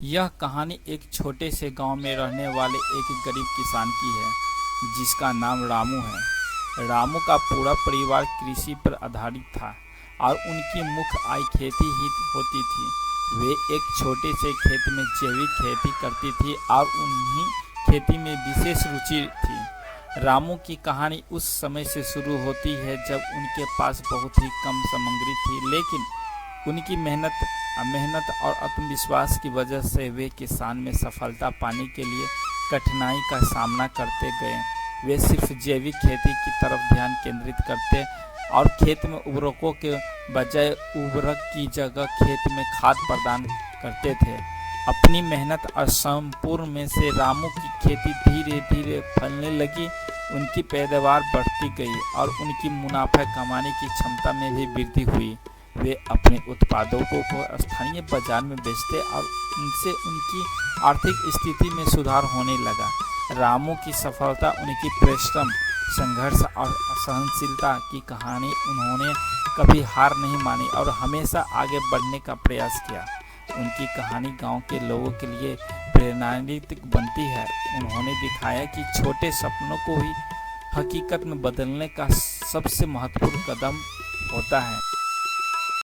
यह कहानी एक छोटे से गांव में रहने वाले एक गरीब किसान की है जिसका नाम रामू है। रामू का पूरा परिवार कृषि पर आधारित था और उनकी मुख्य आय खेती ही होती थी। वे एक छोटे से खेत में जैविक खेती करती थी और उन्हीं खेती में विशेष रुचि थी। रामू की कहानी उस समय से शुरू होती है जब उनके पास बहुत ही कम सामग्री थी, लेकिन उनकी मेहनत और आत्मविश्वास की वजह से वे किसान में सफलता पाने के लिए कठिनाई का सामना करते गए। वे सिर्फ जैविक खेती की तरफ ध्यान केंद्रित करते और खेत में उर्वरकों के बजाय उर्वरक की जगह खेत में खाद प्रदान करते थे। अपनी मेहनत और संपूर्ण में से रामू की खेती धीरे धीरे फलने लगी। उनकी पैदावार बढ़ती गई और उनकी मुनाफा कमाने की क्षमता में भी वृद्धि हुई। वे अपने उत्पादों को स्थानीय बाजार में बेचते और उनसे उनकी आर्थिक स्थिति में सुधार होने लगा। रामू की सफलता उनकी परिश्रम, संघर्ष और सहनशीलता की कहानी। उन्होंने कभी हार नहीं मानी और हमेशा आगे बढ़ने का प्रयास किया। उनकी कहानी गांव के लोगों के लिए प्रेरणादायक बनती है। उन्होंने दिखाया कि छोटे सपनों को ही हकीकत में बदलने का सबसे महत्वपूर्ण कदम होता है।